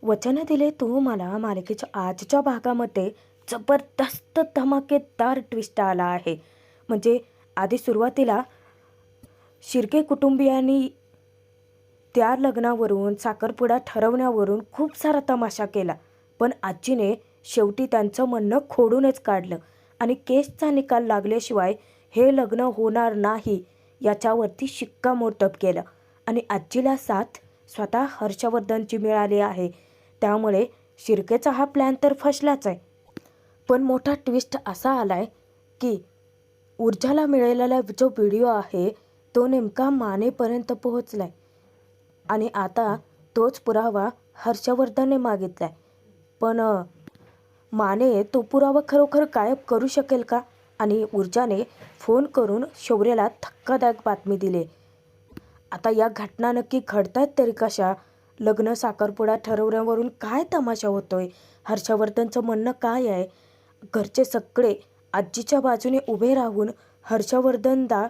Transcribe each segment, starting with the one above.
वचन दिले तू मला मालिकेच्या आजच्या भागामध्ये जबरदस्त धमाकेदार ट्विस्ट आला आहे. म्हणजे आधी सुरुवातीला शिर्के कुटुंबियांनी त्या लग्नावरून साखरपुडा ठरवण्यावरून खूप सारा तमाशा केला, पण आजीने शेवटी त्यांचं म्हणणं खोडूनच काढलं आणि केसचा निकाल लागल्याशिवाय हे लग्न होणार नाही याच्यावरती शिक्कामोर्तब केलं. आणि आजीला साथ स्वतः हर्षवर्धनची मिळाली आहे. त्यामुळे शिर्केचा हा प्लॅन तर फसलाच आहे. पण मोठा ट्विस्ट असा आलाय की ऊर्जाला मिळालेला जो व्हिडिओ आहे तो नेमका मानेपर्यंत पोहोचलाय आणि आता तोच पुरावा हर्षवर्धनने मागितलाय. पण माने तो पुरावा खरोखर गायब करू शकेल का? आणि ऊर्जाने फोन करून शौर्यला धक्कादायक बातमी दिली. आता या घटना नक्की घडतायत तरी कशा? लग्न साखरपुडा ठरवण्यावरून काय तमाशा होतोय? हर्षवर्धनचं म्हणणं काय आहे? घरचे सगळे आजीच्या बाजूने उभे राहून हर्षवर्धनला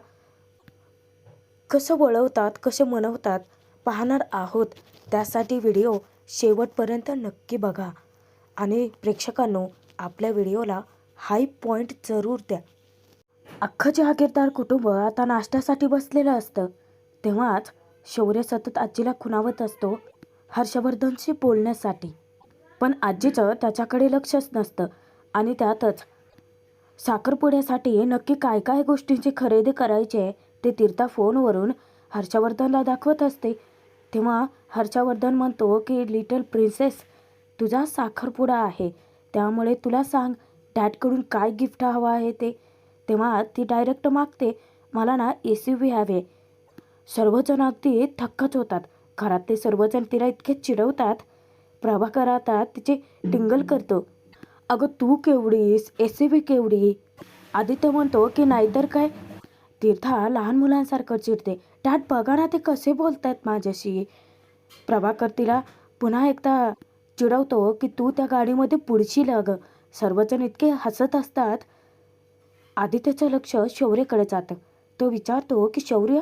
कसं वळवतात, कसे मनवतात पाहणार आहोत. त्यासाठी व्हिडिओ शेवटपर्यंत नक्की बघा आणि प्रेक्षकांनो, आपल्या व्हिडिओला हाय पॉईंट जरूर द्या. अख्खं जहागीरदार कुटुंब आता नाश्त्यासाठी बसलेलं असतं. तेव्हाच शौर्य सतत आजीला खुणावत असतो हर्षवर्धनशी बोलण्यासाठी. पण आजीचं त्याच्याकडे लक्षच नसतं आणि त्यातच साखरपुड्यासाठी नक्की काय काय गोष्टींची खरेदी करायची आहे ते तीर्था फोनवरून हर्षवर्धनला दाखवत असते. तेव्हा हर्षवर्धन म्हणतो की लिटल प्रिन्सेस, तुझा साखरपुडा आहे, त्यामुळे तुला सांग डॅडकडून काय गिफ्ट हवं आहे ते. तेव्हा ती डायरेक्ट मागते, मला ना SUV हवे. सर्वजण अगदी थक्कच होतात. घरातले सर्वजण तिला इतके चिडवतात. प्रभाकर आता तिचे टिंगल करतो, अगं तू केवढीस, SUV केवढी. आदित्य म्हणतो की नाहीतर काय. तीर्था लहान मुलांसारखं चिडते, डॅड बघा ना ते कसे बोलतायत माझ्याशी. प्रभाकर तिला पुन्हा एकदा चिडवतो की तू त्या गाडीमध्ये पुढशील अगं. सर्वजण इतके हसत असतात. आदित्यचं लक्ष शौर्यकडे जातं. तो विचारतो की शौर्य,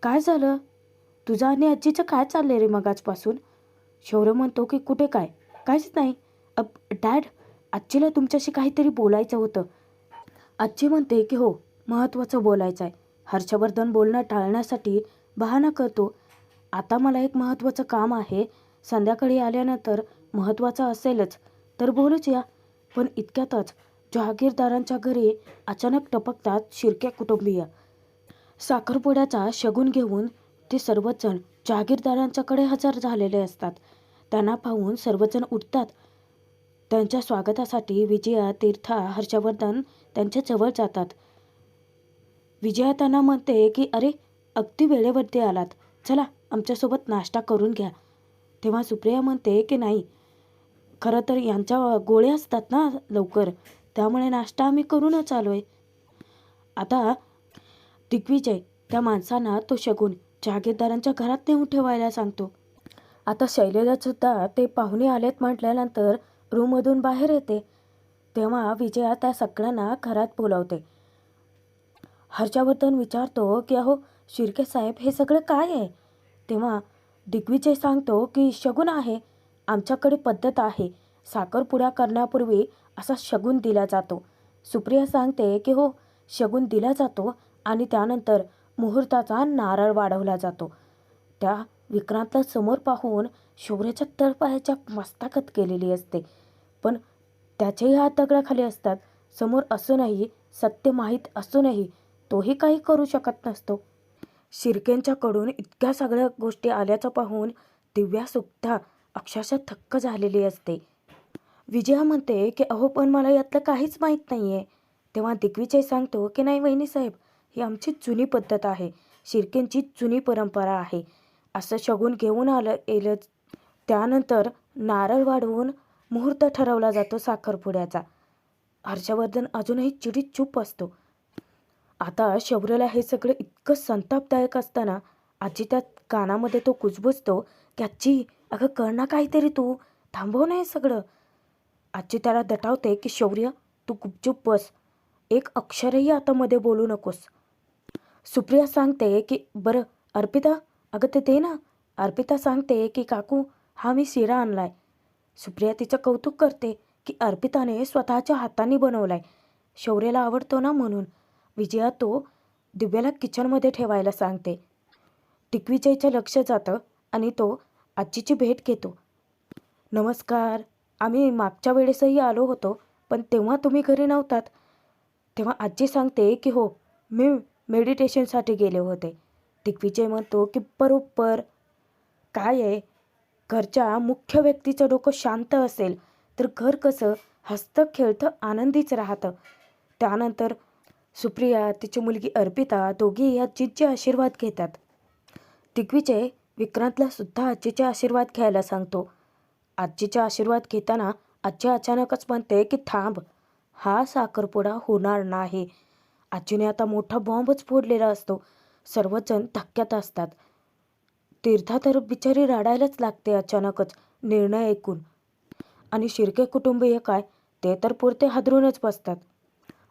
काय झालं? तुझं आणि आजीचं काय चाललंय रे मगाचपासून? शौर्य म्हणतो की कुठे काय, काहीच नाही. डॅड, आजीला तुमच्याशी काहीतरी बोलायचं होतं. आजी म्हणते की हो, महत्त्वाचं बोलायचं आहे. हर्षवर्धन बोलणं टाळण्यासाठी बहाणा करतो, आता मला एक महत्त्वाचं काम आहे, संध्याकाळी आल्यानंतर महत्त्वाचं असेलच तर बोलूच या. पण इतक्यातच जहागीरदारांच्या घरी अचानक टपकतात शिर्के कुटुंबीय. साखरपुड्याचा शगुन घेऊन ते सर्वजण जहागीरदारांच्याकडे हजर झालेले असतात. त्यांना पाहून सर्वजण उठतात. त्यांच्या स्वागतासाठी विजया, तीर्था, हर्षवर्धन त्यांच्या जवळ जातात. विजया त्यांना म्हणते की अरे, अगदी वेळेवरती आलात, चला आमच्यासोबत नाश्ता करून घ्या. तेव्हा सुप्रिया म्हणते की नाही, खरं तर यांच्या गोळ्या असतात ना लवकर, त्यामुळे नाश्ता आम्ही करूनच आलो आहे. आता दिग्विजय त्या माणसांना तो शगुन जहागीरदारांच्या घरात नेऊन ठेवायला सांगतो. आता शैलेजासुद्धा ते पाहुणे आलेत म्हटल्यानंतर रूममधून बाहेर येते. तेव्हा विजया त्या सगळ्यांना घरात बोलावते. हर्षवर्धन विचारतो की अहो शिर्के साहेब, हे सगळं काय आहे? तेव्हा दिग्विजय सांगतो की शगुन आहे, आमच्याकडे पद्धत आहे, साखरपुडा करण्यापूर्वी असा शगुन दिला जातो. सुप्रिया सांगते की हो, शगुन दिला जातो आणि त्यानंतर मुहूर्ताचा नारळ वाढवला जातो. त्या विक्रांतला समोर पाहून शौर्याच्या तळपायाच्या मस्तकात केलेली असते, पण त्याचेही हात दगडाखाली असतात. समोर असूनही, सत्य माहीत असूनही तोही काही करू शकत नसतो. शिर्केंच्याकडून इतक्या सगळ्या गोष्टी आल्याचं पाहून दिव्यासुद्धा अक्षरशः थक्क झालेली असते. विजया म्हणते की अहो पण मला यातलं काहीच माहीत नाही आहे. तेव्हा दिग्विजय सांगतो की नाही वहिनीसाहेब, ही आमची जुनी पद्धत आहे, शिर्केंची जुनी परंपरा आहे. असं शगुन घेऊन येलं, त्यानंतर नारळ वाढवून मुहूर्त ठरवला जातो साखरपुड्याचा. हर्षवर्धन अजूनही चिडीत चूप असतो. आता शौर्यला हे सगळं इतकं संतापदायक असताना आजी त्या कानामध्ये तो कुजबुजतो की आजी, अगं कर ना काहीतरी, तू थांबव नाही सगळं. आजी त्याला दटावते की शौर्य, तू गुपचूप बस, एक अक्षरही आता मध्ये बोलू नकोस. सुप्रिया सांगते की बरं अर्पिता, अगं ते दे ना. अर्पिता सांगते की काकू, हा मी शिरा आणलाय. सुप्रिया तिचं कौतुक करते की अर्पिताने स्वतःच्या हातांनी बनवलाय. शौर्यला आवडतो ना म्हणून. विजया तो दिव्याला किचनमध्ये ठेवायला सांगते. दिग्विजयचं लक्ष जातं आणि तो आजीची भेट घेतो. नमस्कार, आम्ही मागच्या वेळेसही आलो होतो, पण तेव्हा तुम्ही घरी नव्हतात. तेव्हा आजी सांगते की हो, मी मेडिटेशनसाठी गेले होते. दिग्विजय म्हणतो की बरोबर. काय आहे, घरच्या मुख्य व्यक्तीचं डोकं शांत असेल तर घर कसं हसतं खेळतं आनंदीच राहतं. त्यानंतर सुप्रिया, तिची मुलगी अर्पिता दोघी आजीचे आशीर्वाद घेतात. दिग्विजय विक्रांतला सुद्धा आजीचे आशीर्वाद घ्यायला सांगतो. आजीचा आशीर्वाद घेताना आजी अचानकच म्हणते की थांब, हा साखरपुडा होणार नाही. आजीने आता मोठा बॉम्बच फोडलेला असतो. सर्वजण धक्क्यात असतात. तीर्था तर बिचारी रडायलाच लागते अचानकच निर्णय ऐकून. आणि शिर्के कुटुंबीय काय, ते तर पुरते हादरूनच बसतात.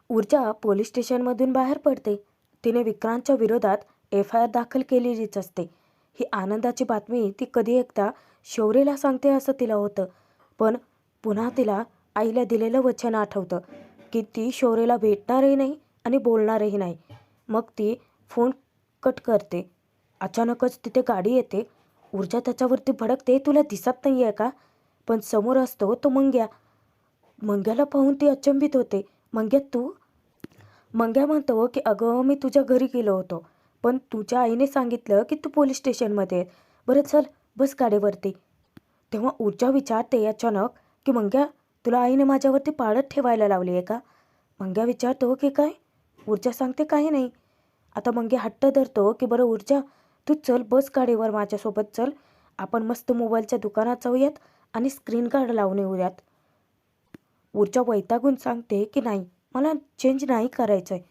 ऊर्जा पोलीस स्टेशनमधून बाहेर पडते. तिने विक्रांतच्या विरोधात FIR दाखल केलेलीच असते. ही आनंदाची बातमी ती कधी एकदा शौर्यला सांगते असं तिला होतं, पण पुन्हा तिला आईला दिलेलं वचन आठवतं की ती शौर्यला भेटणारही नाही आणि बोलणारही नाही. मग ती फोन कट करते. अचानकच तिथे गाडी येते. ऊर्जा त्याच्यावरती भडकते, तुला दिसत नाही आहे का? पण समोर असतो तो मंग्या. मंग्याला पाहून ती अचंबित होते. मंग्या तू? मंग्या म्हणतो की अगं, मी तुझ्या घरी गेलो होतो, पण तुझ्या आईने सांगितलं की तू पोलीस स्टेशनमध्ये आहे. बरं चल, बस गाडीवरती. तेव्हा ऊर्जा विचारते अचानक की मंग्या, तुला आईने माझ्यावरती पाळत ठेवायला लावली आहे का? मंग्या विचारतो की काय? ऊर्जा सांगते काही नाही. आता मंग्या हट्ट धरतो की बरं ऊर्जा, तू चल बस गाडीवर माझ्यासोबत चल. आपण मस्त मोबाईलच्या दुकानात जाऊयात आणि स्क्रीन गार्ड लावून येऊयात. ऊर्जा वैतागून सांगते की नाही, मला चेंज नाही करायचं आहे.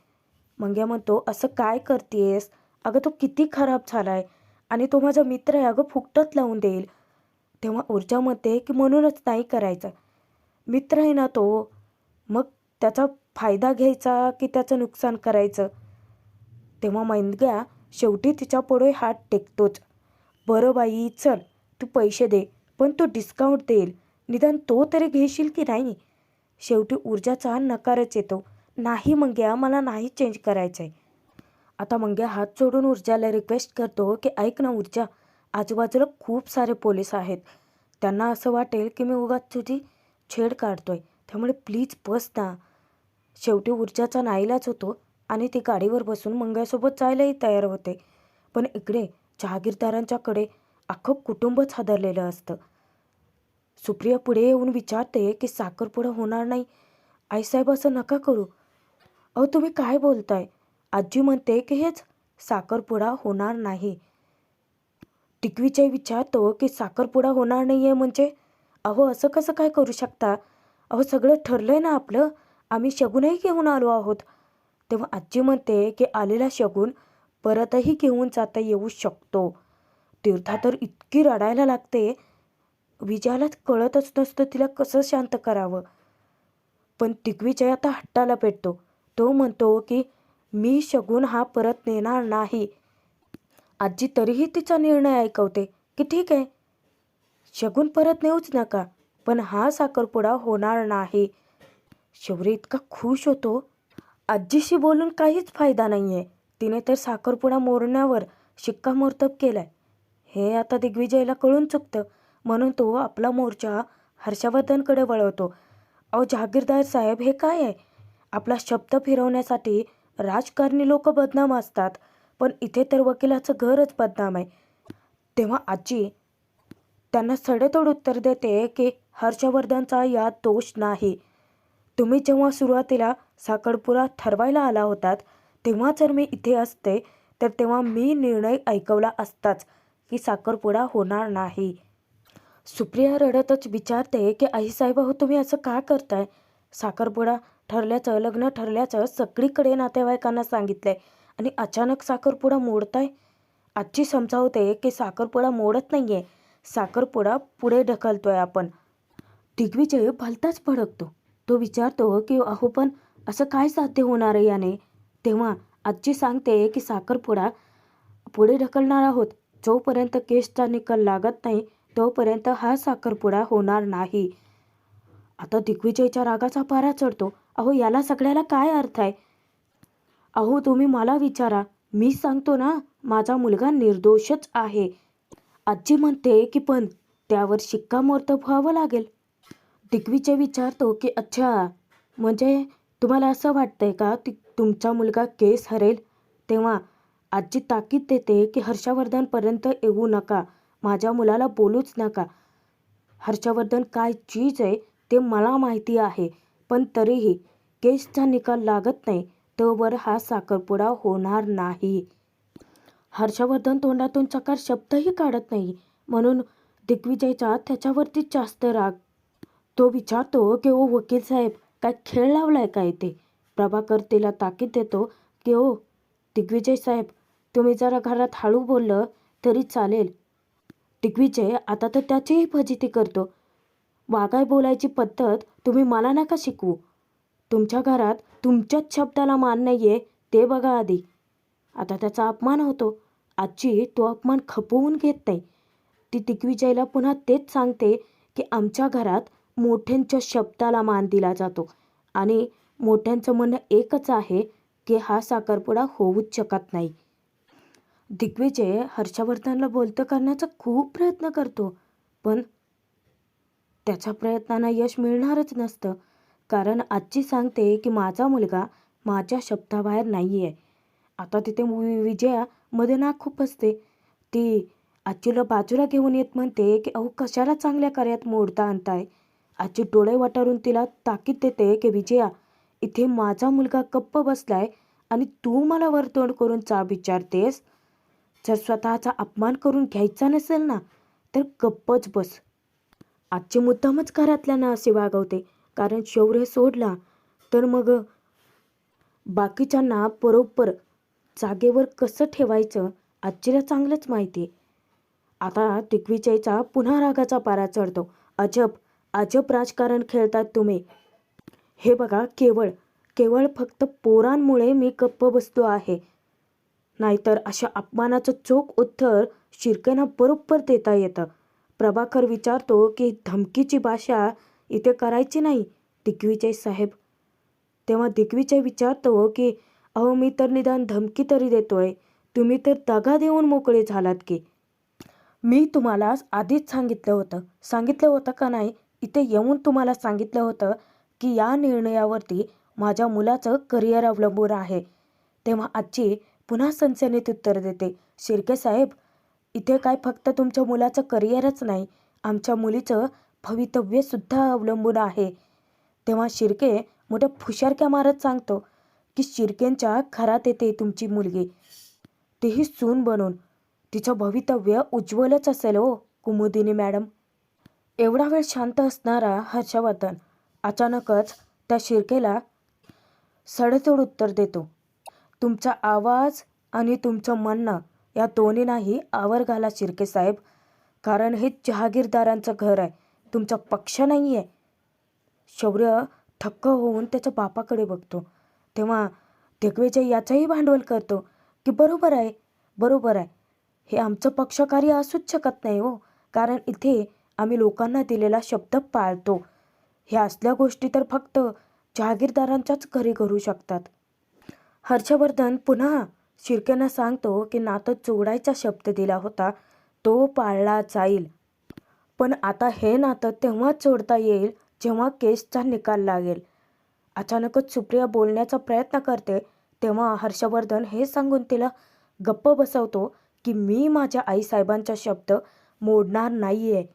मंग्या म्हणतो असं काय करतेस? अगं तो किती खराब झाला आहे आणि तो माझा मित्र आहे, अगं फुकटात लावून देईल. तेव्हा ऊर्जा म्हणते की म्हणूनच नाही करायचं. मित्र आहे ना तो, मग त्याचा फायदा घ्यायचा की त्याचं नुकसान करायचं? तेव्हा मंग्या शेवटी तिच्या पुढे हात टेकतोच. बरं बाई चल, तू पैसे दे, पण तो डिस्काउंट देईल. निदान तो तरी घेशील की नाही? शेवटी ऊर्जाचा नकारच येतो. नाही मंग्या, मला नाही चेंज करायचं आहे. आता मंग्या हात जोडून ऊर्जाला रिक्वेस्ट करतो की ऐक ना ऊर्जा, आजूबाजूला खूप सारे पोलीस आहेत. त्यांना असं वाटेल की मी उगाच तुझी छेड काढतोय, त्यामुळे प्लीज बस ना. शेवटी ऊर्जाचा नाईलाज होतो आणि ती गाडीवर बसून मंग्यासोबत जायलाही तयार होते. पण इकडे जहागीरदारांच्याकडे अख्खं कुटुंबच हादरलेलं असतं. सुप्रिया पुढे येऊन विचारते की साखरपुडा होणार नाही. आईसाहेब असं नका करू. अहो तुम्ही काय बोलताय? आजी म्हणते की हेच, साखरपुडा होणार नाही. दिग्विजय विचारतो की साखरपुडा होणार नाही आहे म्हणजे? अहो असं कसं काय करू शकता? अहो सगळं ठरलंय ना आपलं, आम्ही शगुनही घेऊन आलो आहोत. तेव्हा आजी म्हणते की आलेला शगुन परतही घेऊन जाता येऊ शकतो. तीर्था तर इतकी रडायला लागते, विजयालाच कळतच नसतं तिला कसं शांत करावं. पण दिग्विजय आता हट्टाला पेटतो. तो म्हणतो की मी शगुन हा परत नेणार नाही. आजी तरीही तिचा निर्णय ऐकवते की ठीक आहे, शगुन परत नेऊच नका, पण हा साखरपुडा होणार नाही. शौर्य इतका खुश होतो. आजीशी बोलून काहीच फायदा नाही आहे. तिने तर साखरपुडा मोडण्यावर शिक्कामोर्तब केलाय. हे आता दिग्विजयला कळून चुकतं, म्हणून तो आपला मोर्चा हर्षवर्धनकडे वळवतो. अहो जहागीरदार साहेब, हे काय आहे? आपला शब्द फिरवण्यासाठी राजकारणी लोक बदनाम असतात, पण इथे तर वकिलाचं घरच बदनाम आहे. तेव्हा आजी त्यांना सडेतोड उत्तर देते की हर्षवर्धनचा यात दोष नाही. तुम्ही जेव्हा सुरुवातीला साखरपुडा ठरवायला आला होतात, तेव्हा जर मी इथे असते तर तेव्हा मी निर्णय ऐकवला असताच की साखरपुडा होणार नाही. सुप्रिया रडतच विचारते की आईसाहेब, हो तुम्ही असं का करताय? साखरपुडा ठरल्याचं, लग्न ठरल्याचं सगळीकडे नातेवाईकांना सांगितलंय आणि अचानक साखरपुडा मोडताय. आजी समजावते की साखरपुडा मोडत नाही आहे, साखरपुडा पुढे ढकलतोय आपण. दिग्विजय भलताच भडकतो. तो विचारतो की अहो पण असं काय साध्य होणार आहे याने? तेव्हा आजी सांगते की साखरपुडा पुढे ढकलणार आहोत, जोपर्यंत केसचा निकाल लागत नाही तोपर्यंत हा साखरपुडा होणार नाही. आता दिग्विजयच्या रागाचा पारा चढतो. अहो याला सगळ्याला काय अर्थ आहे? अहो तुम्ही मला विचारा, मी सांगतो ना, माझा मुलगा निर्दोषच आहे. आजी म्हणते की पण त्यावर शिक्कामोर्तब व्हावं लागेल. दिग्विजय विचारतो की अच्छा, म्हणजे तुम्हाला असं वाटतंय का तुमचा मुलगा केस हरेल? तेव्हा आजी ताकीद देते की हर्षवर्धनपर्यंत येऊ नका, माझ्या मुलाला बोलूच नका. हर्षवर्धन काय चीज आहे ते मला माहिती आहे, पण तरीही केसचा निकाल लागत नाही तोवर हा साखरपुडा होणार नाही. हर्षवर्धन तोंडातून चकार शब्दही काढत नाही, म्हणून दिग्विजयचा त्याच्यावरती जास्त राग. तो विचारतो की ओ वकील साहेब, काय खेळ लावलाय काय ते? प्रभाकर तिला ताकीद देतो की ओ दिग्विजय साहेब, तुम्ही जरा घरात हळू बोललं तरी चालेल. दिग्विजय आता तर त्याचीही फजिती करतो. वागाय बोलायची पद्धत तुम्ही मला नका शिकवू. तुमच्या घरात तुमच्याच शब्दाला मान नाही आहे ते बघा आधी. आता त्याचा अपमान होतो. आजी तो अपमान खपवून घेत नाही. ती दिग्विजयला पुन्हा तेच सांगते की आमच्या घरात मोठ्यांच्या शब्दाला मान दिला जातो आणि मोठ्यांचं म्हणणं एकच आहे की हा साखरपुडा होऊच शकत नाही. दिग्विजय हर्षवर्धनला बोलतं करण्याचा खूप प्रयत्न करतो, पण त्याच्या प्रयत्नांना यश मिळणारच नसतं. कारण आजी सांगते की माझा मुलगा माझ्या शब्दाबाहेर नाही आहे. आता तिथे विजया मध्ये ना खूप असते. ती आजीला बाजूला घेऊन येत म्हणते की अहो कशाला चांगल्या कार्यात मोडता आणताय. आजी डोळे वाटारून तिला ताकीद देते की विजया, इथे माझा मुलगा गप्प बसलाय आणि तू मला वरतोंड करून विचारतेस. जर स्वतःचा अपमान करून घ्यायचा नसेल ना तर गप्पच बस. आजची मुद्दामच घरातल्यांना असे वागवते, कारण शौर्य सोडला तर मग बाकीच्यांना बरोबर जागेवर कसं ठेवायचं आजीला चांगलंच माहिती आहे. आता दिग्विजयचा पुन्हा रागाचा पारा चढतो. अजब अजब राजकारण खेळतात तुम्ही. हे बघा, केवळ फक्त पोरांमुळे मी गप्प बसतो आहे, नाहीतर अशा अपमानाचं चोख उत्तर शिर्केंना बरोबर देता येतं. प्रभाकर विचारतो की धमकीची भाषा इथे करायची नाही दिग्विजय साहेब. तेव्हा दिग्विजय विचारतो की अहो मी तर निदान धमकी तरी देतोय, तुम्ही तर दगा देऊन मोकळे झालात की. मी तुम्हाला आधीच सांगितलं होतं का नाही? इथे येऊन तुम्हाला सांगितलं होतं की या निर्णयावरती माझ्या मुलाचं करिअर अवलंबून आहे. तेव्हा आजी पुन्हा सनसनीत उत्तर देते, शिर्के साहेब, इथे काय फक्त तुमच्या मुलाचं करिअरच नाही, आमच्या मुलीचं भवितव्यसुद्धा अवलंबून आहे. तेव्हा शिर्के मोठ्या फुशारक्या मारत सांगतो की शिर्केंच्या घरात येते तुमची मुलगी, तीही सून बनून. तिचं भवितव्य उज्ज्वलच असेल हो कुमुदिनी मॅडम. एवढा वेळ शांत असणारा हर्षवर्धन अचानकच त्या शिर्केला सडेतोड उत्तर देतो. तुमचा आवाज आणि तुमचं म्हणणं या दोन्ही नाही आवर घाला शिर्के साहेब, कारण हे जहागीरदारांचं घर आहे, तुमचा पक्ष नाही आहे. शौर्य थक्क होऊन त्याच्या बापाकडे बघतो. तेव्हा दिग्विजय याचंही भांडवल करतो की बरोबर आहे, हे आमचं पक्षकार्य असूच शकत नाही हो, कारण इथे आम्ही लोकांना दिलेला शब्द पाळतो. ह्या असल्या गोष्टी तर फक्त जहागीरदारांच्याच घरी घडू शकतात. हर्षवर्धन पुन्हा शिर्केंना सांगतो की नातं जोडायचा शब्द दिला होता तो पाळला जाईल, पण आता हे नातं तेव्हाच जोडता येईल जेव्हा केसचा निकाल लागेल. अचानकच सुप्रिया बोलण्याचा प्रयत्न करते, तेव्हा हर्षवर्धन हे सांगून तिला गप्प बसवतो की मी माझ्या आईसाहेबांचा शब्द मोडणार नाही आहे.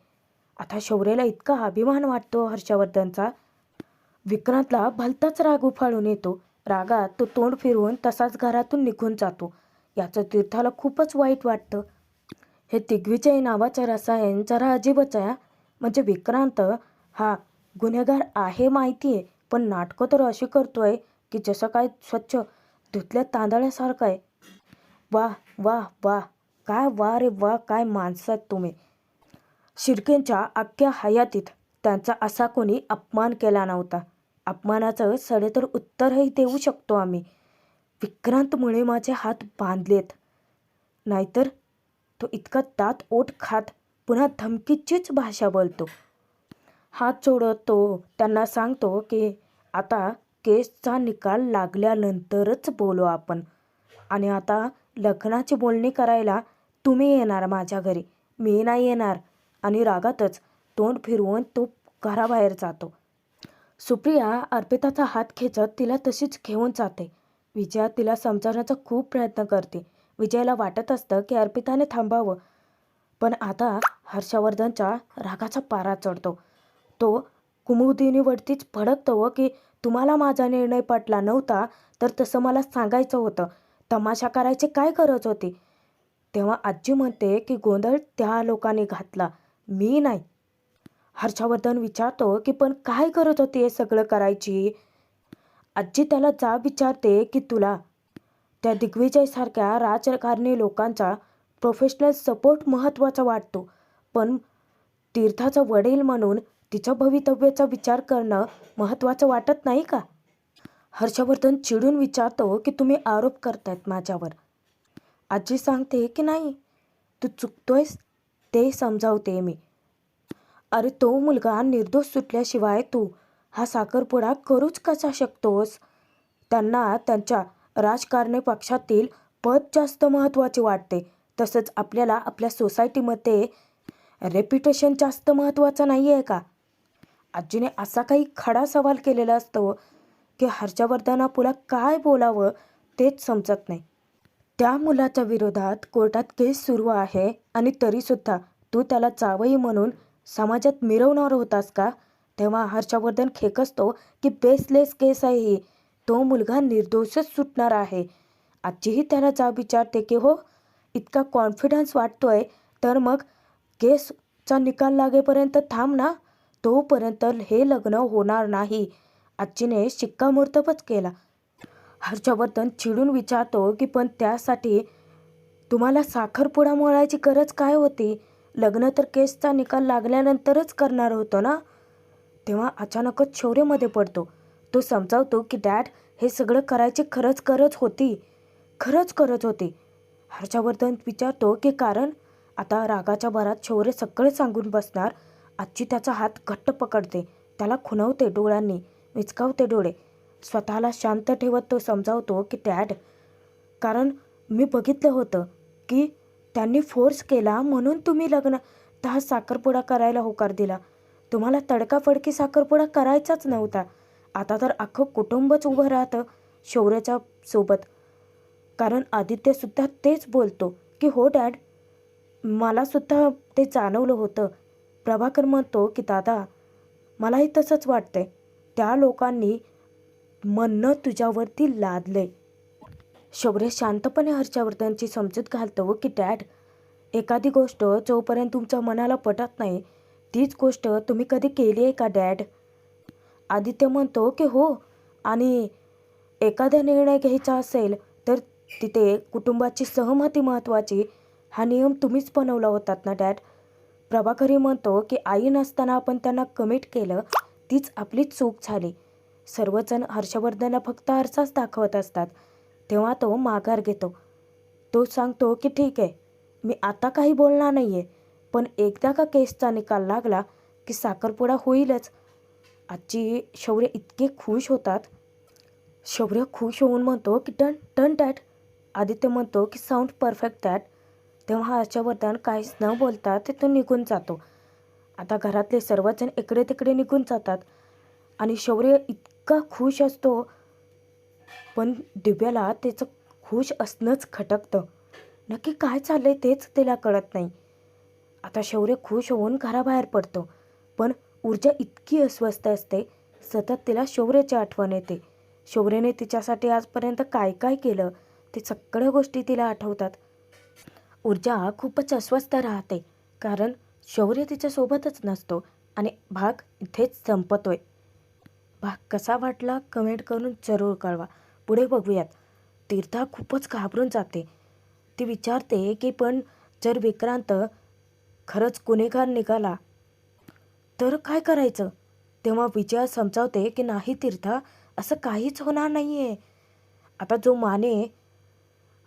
आता शौर्याला इतका अभिमान वाटतो हर्षवर्धनचा. विक्रांतला भलताच राग उफाळून येतो. रागात तो तोंड फिरवून तसाच घरातून निघून जातो. याचं तीर्थाला खूपच वाईट वाटतं. हे दिग्विजय नावाचं रसायन जरा अजीबच आहे. म्हणजे विक्रांत हा गुन्हेगार आहे माहिती आहे, पण नाटकं तर अशी करतोय की जसं काय स्वच्छ धुतल्या तांदळासारखं आहे. वाह वाह वाह, काय वा रे वा, काय माणसात तुम्ही. शिर्केंच्या अख्ख्या हयातीत त्यांचा असा कोणी अपमान केला नव्हता. अपमानाचं सडेतोड उत्तरही देऊ शकतो आम्ही. विक्रांतमुळे माझे हात बांधलेत, नाहीतर तो इतका दात ओठ खात पुन्हा धमकीचीच भाषा बोलतो. हात जोडत तो त्यांना सांगतो की आता केसचा निकाल लागल्यानंतरच बोलू आपण, आणि आता लग्नाची बोलणी करायला तुम्ही येणार माझ्या घरी, मी नाही येणार. आणि रागातच तोंड फिरवून तो घराबाहेर जातो. सुप्रिया अर्पिताचा हात खेचत तिला तशीच घेऊन जाते. विजया तिला समजावण्याचा खूप प्रयत्न करते. विजयाला वाटत असतं की अर्पिताने थांबावं, पण आता हर्षवर्धनच्या रागाचा पारा चढतो. तो कुमुदिनीवरतीच भडकतो की तुम्हाला माझा निर्णय पटला नव्हता तर तसं मला सांगायचं होतं, तमाशा करायची काय गरज होती. तेव्हा आजी म्हणते की गोंधळ त्या लोकांनी घातला, मी नाही. हर्षवर्धन विचारतो की पण काय गरज होती हे सगळं करायची. आजी त्याला जाब विचारते की तुला त्या दिग्विजयसारख्या राजकारणी लोकांचा प्रोफेशनल सपोर्ट महत्त्वाचा वाटतो, पण तीर्थाचा वडील म्हणून तिच्या भवितव्याचा विचार करणं महत्त्वाचं वाटत नाही का. हर्षवर्धन चिडून विचारतो की तुम्ही आरोप करतायत माझ्यावर. आजी सांगते की नाही, तू चुकतोयस ते समजावते मी. अरे तो मुलगा निर्दोष सुटल्याशिवाय तू हा साखरपुडा करूच कसा शकतोस. त्यांना त्यांच्या राजकारणी पक्षातील पद जास्त महत्त्वाचे वाटते, तसंच आपल्याला आपल्या सोसायटीमध्ये रेप्युटेशन जास्त महत्त्वाचं नाही आहे का. आजीने असा काही खडा सवाल केलेला असतो की हर्षवर्धनापुला काय बोलावं तेच समजत नाही. त्या मुलाच्या विरोधात कोर्टात केस सुरू आहे आणि तरीसुद्धा तू त्याला जावई म्हणून समाजात मिरवणार होतास का. तेव्हा हर्षवर्धन खेकसतो की बेसलेस केस आहे ही, तो मुलगा निर्दोषच सुटणार आहे. आजीही त्याला जाब विचारते की हो, इतका कॉन्फिडन्स वाटतोय तर मग केसचा निकाल लागेपर्यंत थांब ना, तोपर्यंत हे लग्न होणार नाही. आजीने शिक्कामोर्तबच केला. हर्षवर्धन चिडून विचारतो की पण त्यासाठी तुम्हाला साखरपुडा मोडायची गरज काय होती. लग्न तर केसचा निकाल लागल्यानंतरच करणार होतो ना. तेव्हा अचानकच शौर्यमध्ये पडतो. तो समजावतो की डॅड, हे सगळं करायची खरंच गरज होती. हर्षवर्धन विचारतो की कारण. आता रागाच्या भरात शौर्य सगळं सांगून बसणार. आजी त्याचा हात घट्ट पकडते, त्याला खुणवते, डोळ्यांनी विचकावते डोळे. स्वतःला शांत ठेवत तो समजावतो की डॅड, कारण मी बघितलं होतं की त्यांनी फोर्स केला म्हणून तुम्ही लग्नात साखरपुडा करायला होकार दिला. तुम्हाला तडकाफडकी साखरपुडा करायचाच नव्हता. आता तर अख्खं कुटुंबच उभं राहतं शौर्याच्या सोबत. कारण आदित्यसुद्धा तेच बोलतो की हो डॅड, मलासुद्धा ते जाणवलं होतं. प्रभाकर म्हणतो की दादा, मलाही तसंच वाटतंय. त्या लोकांनी म्हणणं तुझ्यावरती लादलंय. शौर्य शांतपणे हर्षवर्धनची समजूत घालतो की डॅड, एखादी गोष्ट जोपर्यंत तुमच्या मनाला पटत नाही तीच गोष्ट तुम्ही कधी केली आहे का डॅड. आदित्य म्हणतो की हो, आणि एखादा निर्णय घ्यायचा असेल तर तिथे कुटुंबाची सहमती महत्त्वाची, हा नियम तुम्हीच बनवला होतात ना डॅड. प्रभाकरही म्हणतो की आई नसताना आपण त्यांना कमिट केलं, तीच आपली चूक झाली. सर्वजण हर्षवर्धनला फक्त आरसाच दाखवत असतात. तेव्हा तो माघार घेतो. तो सांगतो की ठीक आहे, मी आता काही बोलणार नाही आहे, पण एकदा का केसचा निकाल लागला की साखरपुडा होईलच. आजी शौर्य इतके खुश होतात. शौर्य खुश होऊन म्हणतो की डन डन डॅड. आदित्य म्हणतो की साऊंड परफेक्ट डॅड. तेव्हा हर्षवर्धन काहीच न बोलता तिथून निघून जातो. आता घरातले सर्वजण इकडे तिकडे निघून जातात आणि शौर्य इतका खुश असतो, पण दिव्याला त्याचं खुश असणंच खटकतं. नक्की काय चाललंय तेच तिला कळत नाही. आता शौर्य खुश होऊन घराबाहेर पडतो, पण ऊर्जा इतकी अस्वस्थ असते, सतत तिला शौर्याची आठवण येते. शौर्याने तिच्यासाठी आजपर्यंत काय काय केलं ते सगळ्या गोष्टी तिला आठवतात. ऊर्जा खूपच अस्वस्थ राहते, कारण शौर्य तिच्यासोबतच नसतो. आणि भाग इथेच संपतोय. भाग कसा वाटला कमेंट करून जरूर कळवा. पुढे बघूयात. तीर्था खूपच घाबरून जाते. ती विचारते की पण जर विक्रांत खरंच गुन्हेगार निघाला तर काय करायचं. तेव्हा विजया समजावते की नाही तीर्था, असं काहीच होणार नाही आहे. आता जो माने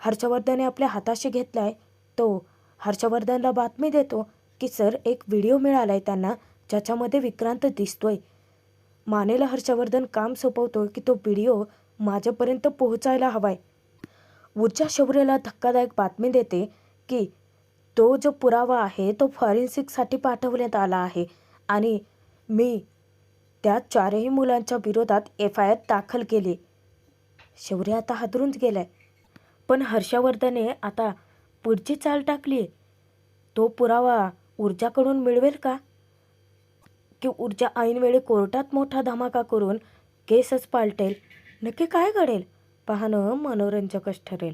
हर्षवर्धनने आपल्या हाताशी घेतलाय तो हर्षवर्धनला बातमी देतो की सर एक व्हिडिओ मिळाला आहे त्यांना ज्याच्यामध्ये विक्रांत दिसतोय. मानेला हर्षवर्धन काम सोपवतो की तो व्हिडिओ माझ्यापर्यंत पोहोचायला हवाय. ऊर्जा शौर्यला धक्कादायक बातमी देते की तो जो पुरावा आहे तो फॉरेन्सिकसाठी पाठवण्यात आला आहे आणि मी त्या 4ही मुलांच्या विरोधात FIR दाखल केली. शौर्य आता हादरून गेलाय. पण हर्षवर्धनने आता पुढची चाल टाकली. तो पुरावा ऊर्जाकडून मिळवेल का? की ऊर्जा ऐनवेळी कोर्टात मोठा धमाका करून केसच पालटेल? नक्की काय घडेल? पाहणं मनोरंजकच ठरेल.